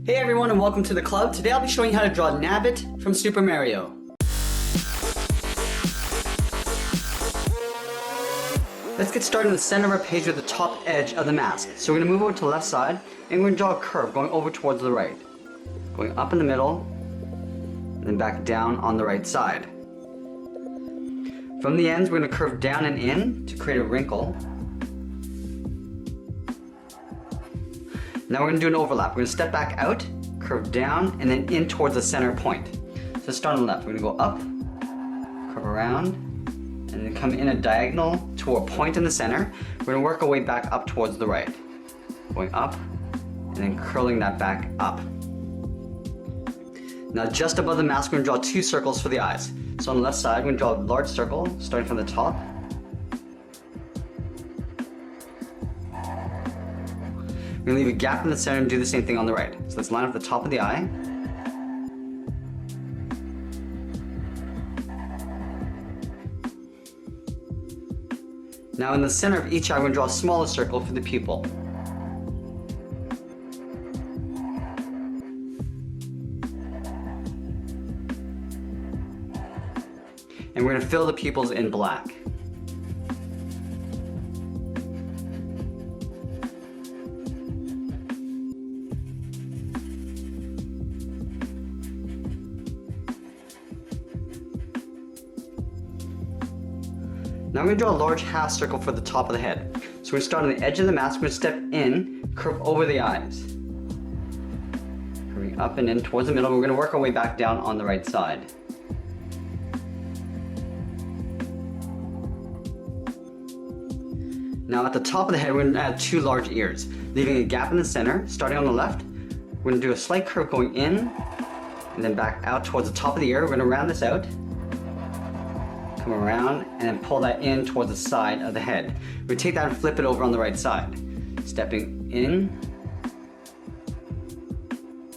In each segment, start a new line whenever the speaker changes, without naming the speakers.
Hey everyone and welcome to the club. Today I'll be showing you how to draw Nabbit from Super Mario. Let's get started in the center of our page with the top edge of the mask. So we're going to move over to the left side and we're going to draw a curve going over towards the right. Going up in the middle and then back down on the right side. From the ends we're going to curve down and in to create a wrinkle. Now we're going to do an overlap. We're going to step back out, curve down, and then in towards the center point. So let's start on the left. We're going to go up, curve around, and then come in a diagonal to a point in the center. We're going to work our way back up towards the right. Going up, and then curling that back up. Now just above the mask, we're going to draw two circles for the eyes. So on the left side, we're going to draw a large circle, starting from the top. We're going to leave a gap in the center and do the same thing on the right. So let's line up the top of the eye. Now in the center of each eye, we're going to draw a smaller circle for the pupil. And we're going to fill the pupils in black. Now I'm going to draw a large half circle for the top of the head. So we're going to start on the edge of the mask, we're going to step in, curve over the eyes. Curving up and in towards the middle, we're going to work our way back down on the right side. Now at the top of the head, we're going to add two large ears, leaving a gap in the center. Starting on the left, we're going to do a slight curve going in, and then back out towards the top of the ear. We're going to round this out. Come around and then pull that in towards the side of the head. We take that and flip it over on the right side. Stepping in,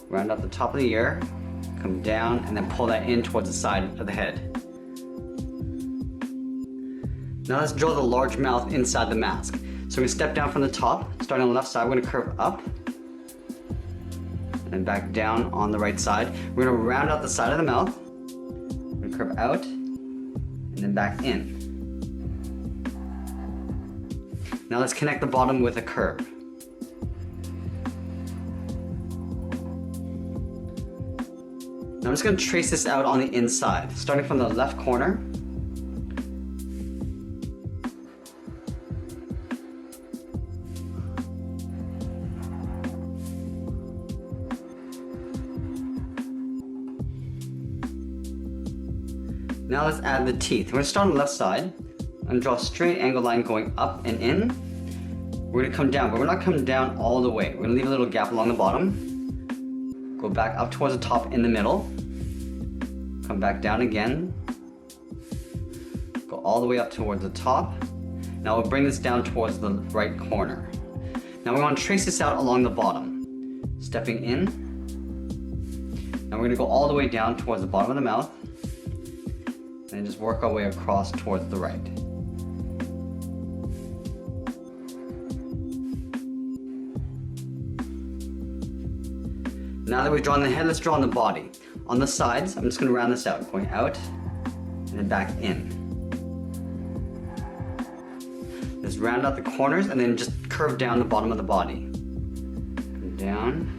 round up the top of the ear, come down and then pull that in towards the side of the head. Now let's draw the large mouth inside the mask. So we're going to step down from the top, starting on the left side, we're going to curve up and back down on the right side. We're going to round out the side of the mouth, we're going to curve out and then back in. Now let's connect the bottom with a curve. Now I'm just going to trace this out on the inside, starting from the left corner. Now let's add the teeth. We're going to start on the left side and draw a straight angle line going up and in. We're going to come down, but we're not coming down all the way. We're going to leave a little gap along the bottom. Go back up towards the top in the middle. Come back down again. Go all the way up towards the top. Now we'll bring this down towards the right corner. Now we want to trace this out along the bottom. Stepping in. Now we're going to go all the way down towards the bottom of the mouth. And just work our way across towards the right. Now that we've drawn the head, let's draw on the body. On the sides, I'm just going to round this out, going out and then back in. Just round out the corners and then just curve down the bottom of the body. Come down,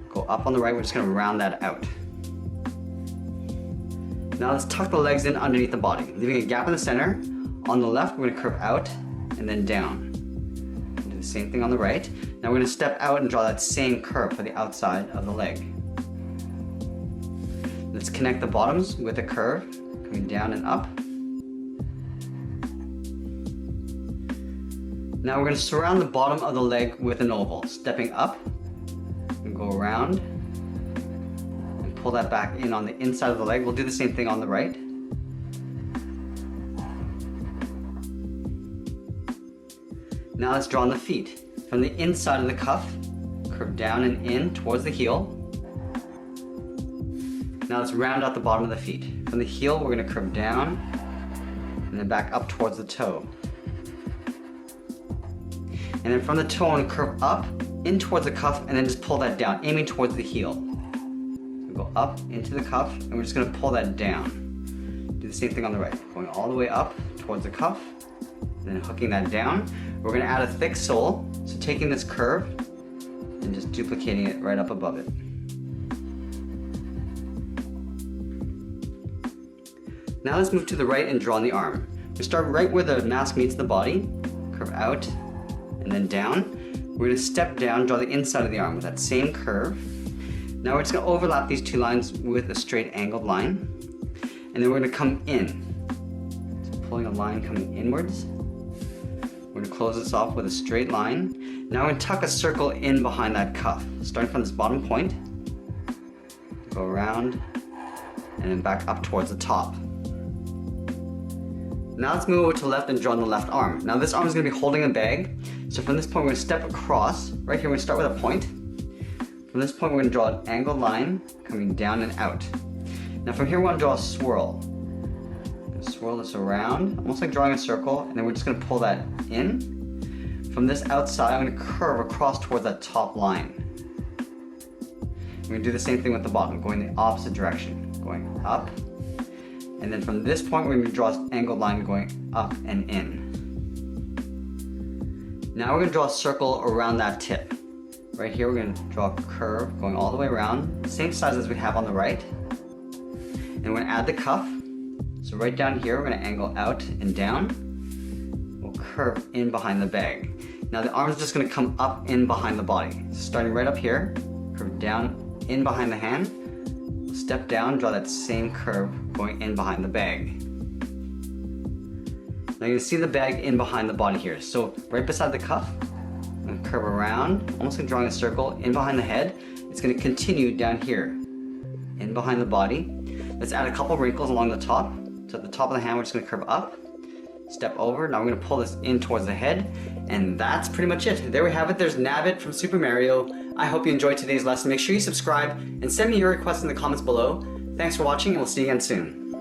go up on the right, we're just going to round that out. Now let's tuck the legs in underneath the body, leaving a gap in the center. On the left, we're going to curve out and then down. Do the same thing on the right. Now we're going to step out and draw that same curve for the outside of the leg. Let's connect the bottoms with a curve, coming down and up. Now we're going to surround the bottom of the leg with an oval, stepping up and go around. Pull that back in on the inside of the leg. We'll do the same thing on the right. Now let's draw on the feet. From the inside of the cuff, curve down and in towards the heel. Now let's round out the bottom of the feet. From the heel, we're going to curve down and then back up towards the toe. And then from the toe, I'm going to curve up in towards the cuff and then just pull that down, aiming towards the heel. So go up into the cuff and we're just going to pull that down. Do the same thing on the right, going all the way up towards the cuff, and then hooking that down. We're going to add a thick sole, so taking this curve and just duplicating it right up above it. Now let's move to the right and draw on the arm. We start right where the mask meets the body, curve out and then down. We're going to step down, draw the inside of the arm with that same curve. Now we're just going to overlap these two lines with a straight angled line, and then we're going to come in. So pulling a line coming inwards. We're going to close this off with a straight line. Now we're going to tuck a circle in behind that cuff, starting from this bottom point, go around, and then back up towards the top. Now let's move over to the left and draw on the left arm. Now this arm is going to be holding a bag, so from this point we're going to step across. Right here we're going to start with a point. From this point we're going to draw an angled line coming down and out. Now from here we want to draw a swirl. Swirl this around, almost like drawing a circle, and then we're just going to pull that in. From this outside I'm going to curve across towards that top line. We're going to do the same thing with the bottom, going the opposite direction, going up. And then from this point, we're going to draw an angled line going up and in. Now we're going to draw a circle around that tip. Right here, we're going to draw a curve going all the way around, same size as we have on the right. And we're going to add the cuff. So right down here, we're going to angle out and down. We'll curve in behind the bag. Now the arm is just going to come up in behind the body. So starting right up here, curve down in behind the hand. Step down, draw that same curve going in behind the bag. Now you can see the bag in behind the body here. So right beside the cuff, I'm going to curve around, almost like drawing a circle in behind the head. It's going to continue down here, in behind the body. Let's add a couple wrinkles along the top. So at the top of the hand, we're just going to curve up, step over. Now we're going to pull this in towards the head, and that's pretty much it. There we have it. There's Nabbit from Super Mario. I hope you enjoyed today's lesson. Make sure you subscribe and send me your requests in the comments below. Thanks for watching, and we'll see you again soon.